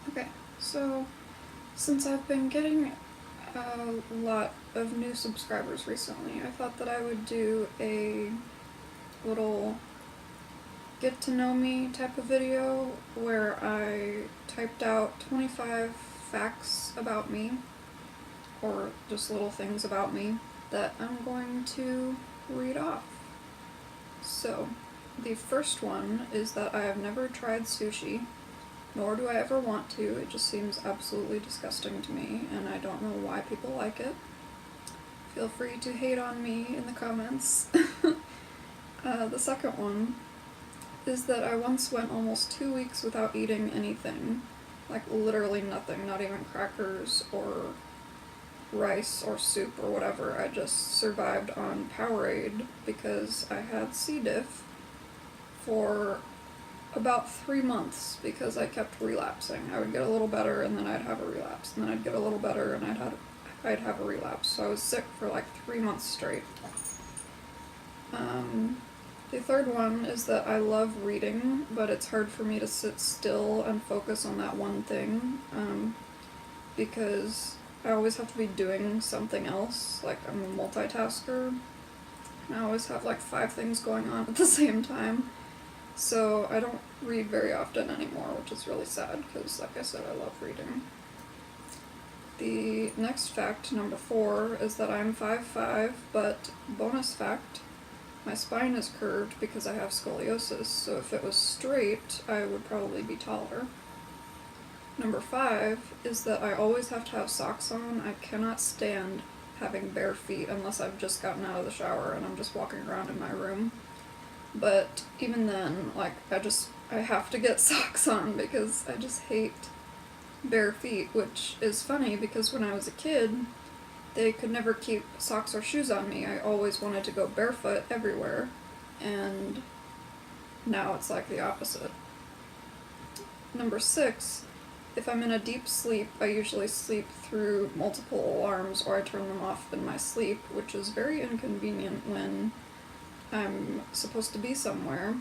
Okay, so since I've been getting a lot of new subscribers recently, I thought that I would do a little get to know me type of video where I typed out 25 facts about me, or just little things about me that I'm going to read off. So, the first one is that I have never tried sushi, nor do I ever want to. It just seems absolutely disgusting to me, and I don't know why people like it. Feel free to hate on me in the comments. The second one is that I once went almost 2 weeks without eating anything. Like, literally nothing, not even crackers or rice or soup or whatever. I just survived on Powerade because I had C. diff for about 3 months because I kept relapsing. I would get a little better and then I'd have a relapse, and then I'd get a little better and I'd have a relapse. So I was sick for like 3 months straight. The third one is that I love reading, but it's hard for me to sit still and focus on that one thing, because I always have to be doing something else. Like, I'm a multitasker, and I always have like 5 things going on at the same time. So I don't read very often anymore, which is really sad because, like I said, I love reading. The next fact, number 4, is that I'm 5'5", but bonus fact, my spine is curved because I have scoliosis, so if it was straight, I would probably be taller. Number 5 is that I always have to have socks on. I cannot stand having bare feet unless I've just gotten out of the shower and I'm just walking around in my room. But even then, like, I have to get socks on because I just hate bare feet, which is funny because when I was a kid, they could never keep socks or shoes on me. I always wanted to go barefoot everywhere, and now it's like the opposite. Number 6, if I'm in a deep sleep, I usually sleep through multiple alarms or I turn them off in my sleep, which is very inconvenient when I'm supposed to be somewhere.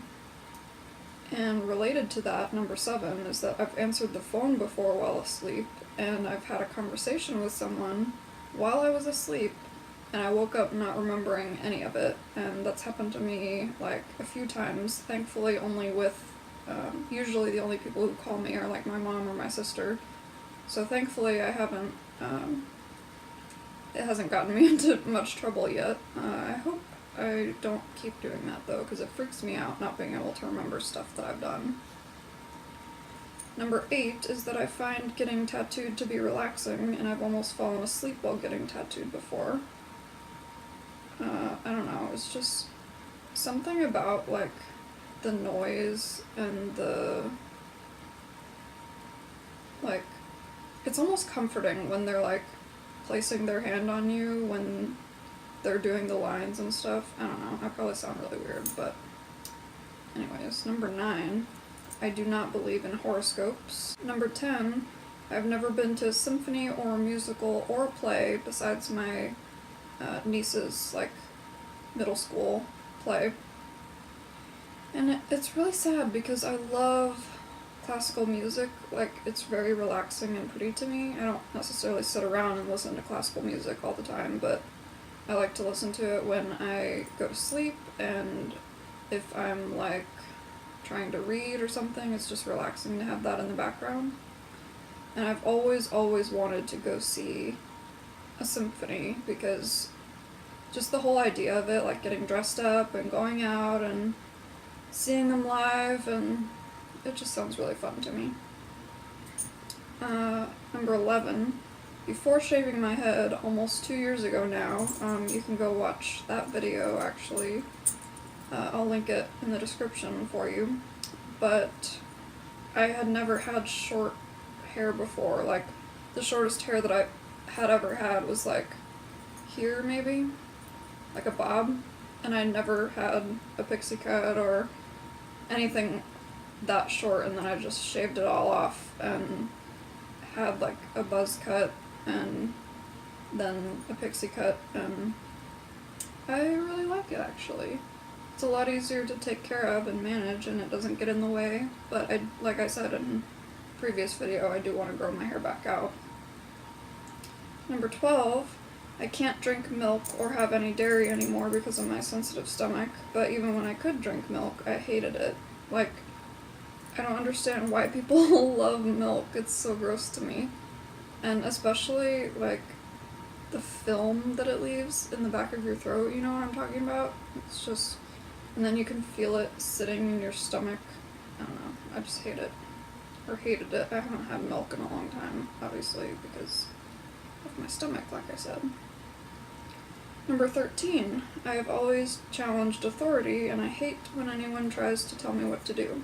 And related to that, number 7, is that I've answered the phone before while asleep, and I've had a conversation with someone while I was asleep, and I woke up not remembering any of it, and that's happened to me like a few times, thankfully only with, usually the only people who call me are like my mom or my sister, so thankfully I haven't, it hasn't gotten me into much trouble yet. I hope I don't keep doing that though, because it freaks me out not being able to remember stuff that I've done. Number 8 is that I find getting tattooed to be relaxing, and I've almost fallen asleep while getting tattooed before. I don't know, it's just something about, like, the noise and like, it's almost comforting when they're, like, placing their hand on you when they're doing the lines and stuff. I don't know, I probably sound really weird, but anyways. Number 9, I do not believe in horoscopes. Number 10, I've never been to a symphony or a musical or a play besides my niece's, like, middle school play. And it's really sad because I love classical music. Like, it's very relaxing and pretty to me. I don't necessarily sit around and listen to classical music all the time, but I like to listen to it when I go to sleep, and if I'm, like, trying to read or something, it's just relaxing to have that in the background. And I've always wanted to go see a symphony because just the whole idea of it, like getting dressed up and going out and seeing them live, and it just sounds really fun to me. Number 11, before shaving my head almost 2 years ago now, you can go watch that video actually. I'll link it in the description for you. But I had never had short hair before. Like, the shortest hair that I had ever had was like here maybe, like a bob, and I never had a pixie cut or anything that short, and then I just shaved it all off and had like a buzz cut and then a pixie cut, and I really like it actually. It's a lot easier to take care of and manage, and it doesn't get in the way, but like I said in previous video, I do want to grow my hair back out. Number 12, I can't drink milk or have any dairy anymore because of my sensitive stomach, but even when I could drink milk, I hated it. Like, I don't understand why people love milk. It's so gross to me. And especially, like, the film that it leaves in the back of your throat, you know what I'm talking about? It's just, and then you can feel it sitting in your stomach. I don't know, I just hate it. Or hated it. I haven't had milk in a long time, obviously, because of my stomach, like I said. Number 13, I have always challenged authority, and I hate when anyone tries to tell me what to do.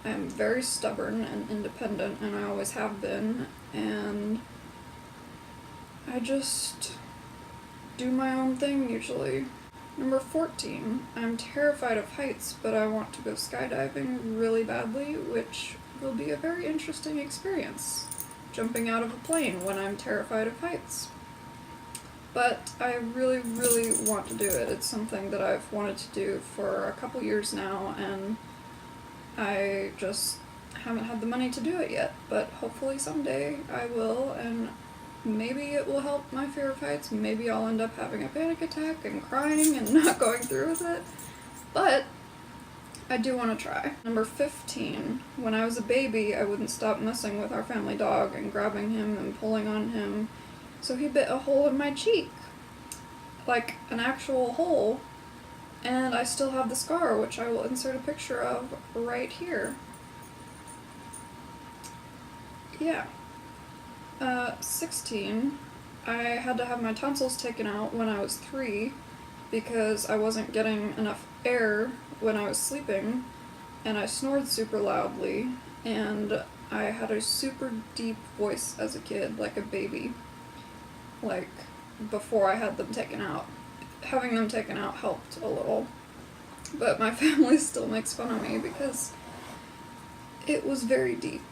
I am very stubborn and independent, and I always have been, and I just do my own thing usually. Number 14, I'm terrified of heights, but I want to go skydiving really badly, which will be a very interesting experience, jumping out of a plane when I'm terrified of heights. But I really, really want to do it. It's something that I've wanted to do for a couple years now, and I just haven't had the money to do it yet, but hopefully someday I will, and maybe it will help my fear of heights. Maybe I'll end up having a panic attack and crying and not going through with it, but I do want to try. Number 15, when I was a baby, I wouldn't stop messing with our family dog and grabbing him and pulling on him, so he bit a hole in my cheek, like an actual hole, and I still have the scar, which I will insert a picture of right here. Yeah. 16, I had to have my tonsils taken out when I was 3 because I wasn't getting enough air when I was sleeping, and I snored super loudly, and I had a super deep voice as a kid, like a baby, like before I had them taken out. Having them taken out helped a little, but my family still makes fun of me because it was very deep.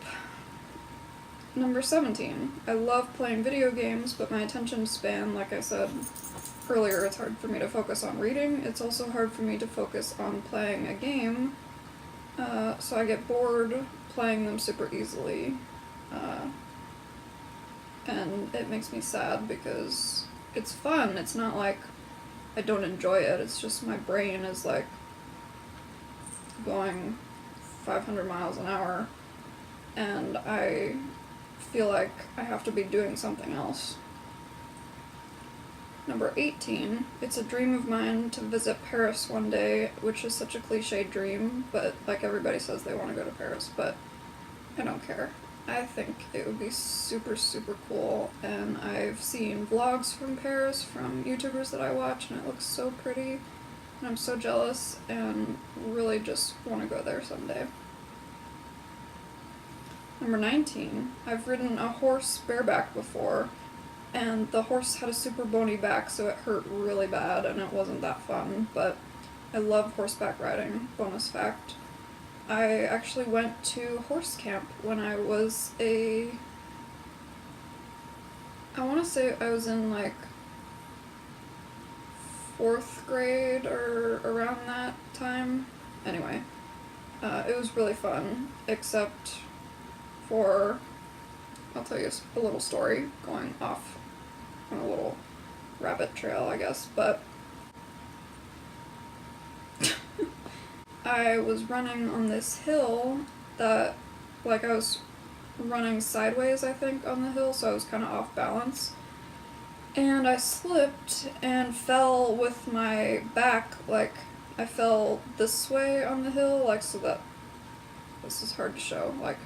Number 17, I love playing video games, but my attention span, like I said earlier, it's hard for me to focus on reading. It's also hard for me to focus on playing a game, so I get bored playing them super easily, and it makes me sad because it's fun. It's not like I don't enjoy it, it's just my brain is like going 500 miles an hour, and I feel like I have to be doing something else. Number 18, it's a dream of mine to visit Paris one day, which is such a cliche dream, but like everybody says they want to go to Paris, but I don't care. I think it would be super, super cool, and I've seen vlogs from Paris from YouTubers that I watch, and it looks so pretty, and I'm so jealous, and really just want to go there someday. Number 19, I've ridden a horse bareback before, and the horse had a super bony back, so it hurt really bad, and it wasn't that fun, but I love horseback riding. Bonus fact. I actually went to horse camp when I was I want to say I was in like 4th grade or around that time. Anyway, it was really fun, except for, I'll tell you a little story, going off on a little rabbit trail, I guess, but I was running on this hill that, like, I was running sideways, I think, on the hill, so I was kind of off balance, and I slipped and fell with my back, like, I fell this way on the hill, like, so that, this is hard to show, like,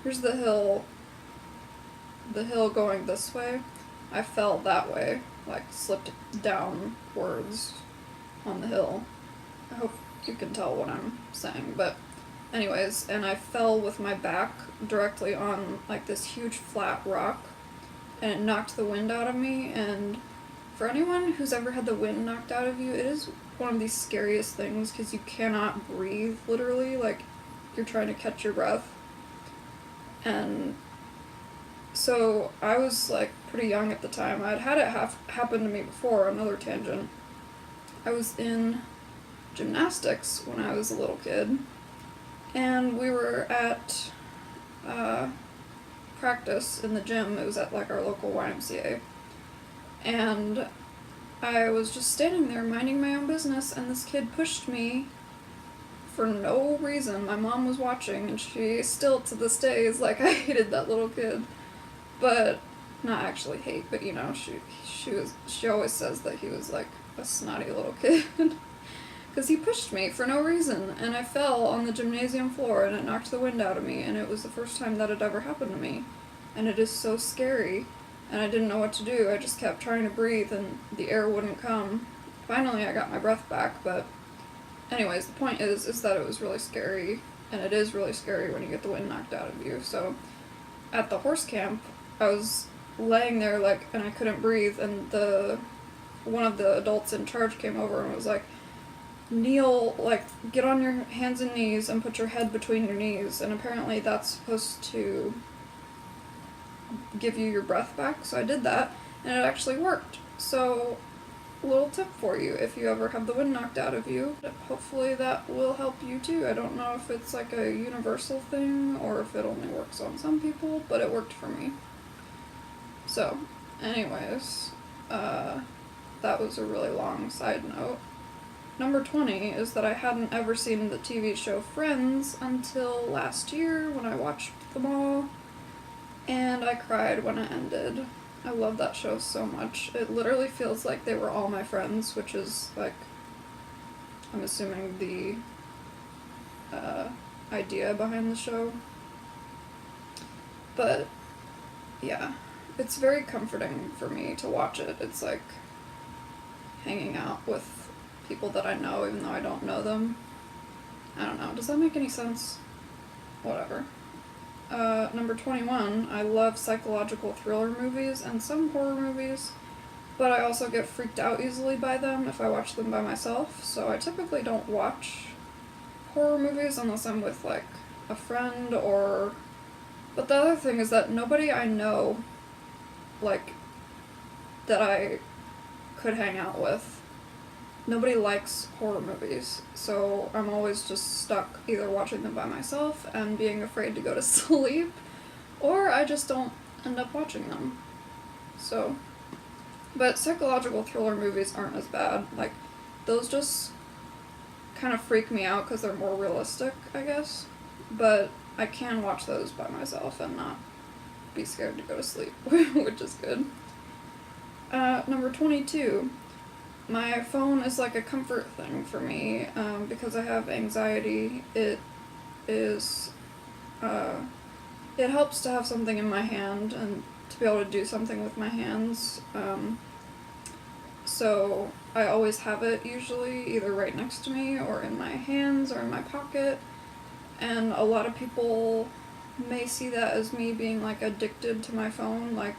here's the hill going this way. I fell that way, like slipped downwards on the hill. I hope you can tell what I'm saying, but anyways, and I fell with my back directly on like this huge flat rock, and it knocked the wind out of me, and for anyone who's ever had the wind knocked out of you, it is one of the scariest things because you cannot breathe, literally, like you're trying to catch your breath. And so I was like pretty young at the time. I'd had it happen to me before, another tangent. I was in gymnastics when I was a little kid, and we were at practice in the gym. It was at like our local YMCA. And I was just standing there minding my own business, and this kid pushed me for no reason. My mom was watching, and she still to this day is like, I hated that little kid. But not actually hate, but you know, she always says that he was like a snotty little kid. Because he pushed me for no reason, and I fell on the gymnasium floor, and it knocked the wind out of me, and it was the first time that had ever happened to me. And it is so scary, and I didn't know what to do. I just kept trying to breathe, and the air wouldn't come. Finally, I got my breath back, but anyways, the point is that it was really scary, and it is really scary when you get the wind knocked out of you. So, at the horse camp, I was laying there, like, and I couldn't breathe, and one of the adults in charge came over and was like, kneel, like, get on your hands and knees and put your head between your knees, and apparently that's supposed to give you your breath back, so I did that, and it actually worked. So, little tip for you, if you ever have the wind knocked out of you, hopefully that will help you too. I don't know if it's like a universal thing, or if it only works on some people, but it worked for me. So, anyways, that was a really long side note. Number 20 is that I hadn't ever seen the TV show Friends until last year when I watched them all, and I cried when it ended. I love that show so much. It literally feels like they were all my friends, which is, like, I'm assuming the idea behind the show. But, yeah, it's very comforting for me to watch it. It's like hanging out with people that I know, even though I don't know them. I don't know. Does that make any sense? Whatever. Number 21, I love psychological thriller movies and some horror movies, but I also get freaked out easily by them if I watch them by myself, so I typically don't watch horror movies unless I'm with, like, a friend or... But the other thing is that nobody I know, like, that I could hang out with, nobody likes horror movies, so I'm always just stuck either watching them by myself and being afraid to go to sleep, or I just don't end up watching them. So, but psychological thriller movies aren't as bad. Like, those just kind of freak me out because they're more realistic, I guess. But I can watch those by myself and not be scared to go to sleep, which is good. Number 22. My phone is like a comfort thing for me, because I have anxiety. It helps to have something in my hand and to be able to do something with my hands. So I always have it usually either right next to me or in my hands or in my pocket. And a lot of people may see that as me being like addicted to my phone, like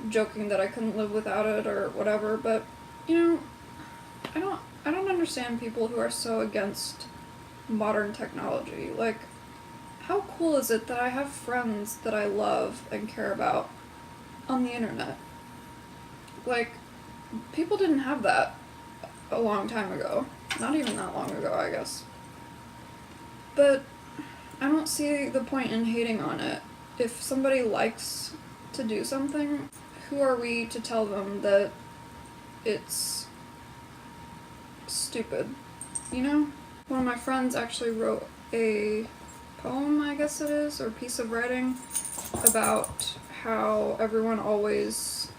joking that I couldn't live without it or whatever, but you know, I don't understand people who are so against modern technology. Like, how cool is it that I have friends that I love and care about on the internet? Like, people didn't have that a long time ago. Not even that long ago, I guess. But I don't see the point in hating on it. If somebody likes to do something, who are we to tell them that it's stupid, you know? One of my friends actually wrote a poem, I guess it is, or piece of writing, about how everyone always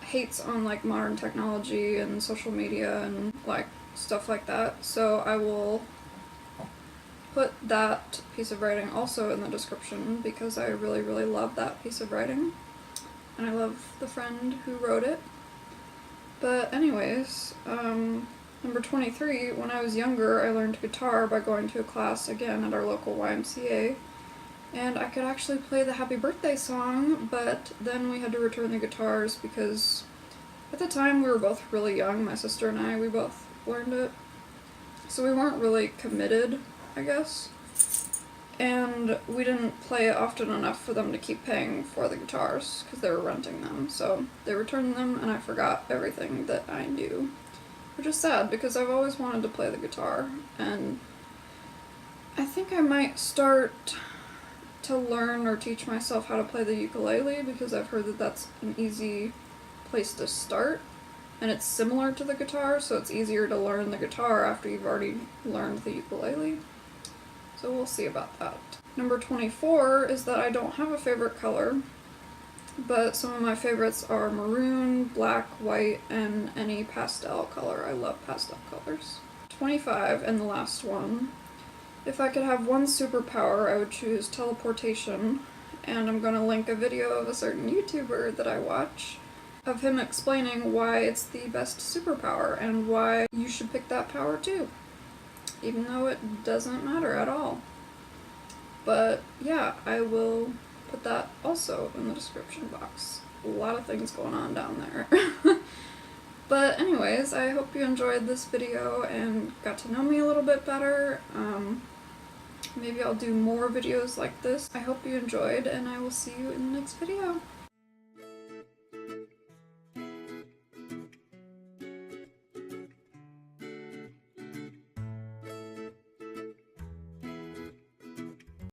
hates on, like, modern technology and social media and, like, stuff like that. So I will put that piece of writing also in the description because I really, really love that piece of writing. And I love the friend who wrote it. But anyways, number 23, when I was younger, I learned guitar by going to a class, again, at our local YMCA. And I could actually play the Happy Birthday song, but then we had to return the guitars because at the time we were both really young, my sister and I, we both learned it. So we weren't really committed, I guess. And we didn't play it often enough for them to keep paying for the guitars, because they were renting them. So they returned them, and I forgot everything that I knew. Which is sad, because I've always wanted to play the guitar. And I think I might start to learn or teach myself how to play the ukulele because I've heard that that's an easy place to start. And it's similar to the guitar, so it's easier to learn the guitar after you've already learned the ukulele. So we'll see about that. Number 24 is that I don't have a favorite color, but some of my favorites are maroon, black, white, and any pastel color. I love pastel colors. 25, and the last one. If I could have one superpower, I would choose teleportation, and I'm going to link a video of a certain YouTuber that I watch of him explaining why it's the best superpower and why you should pick that power too, even though it doesn't matter at all. But yeah, I will put that also in the description box. A lot of things going on down there. But anyways, I hope you enjoyed this video and got to know me a little bit better. Maybe I'll do more videos like this. I hope you enjoyed, and I will see you in the next video.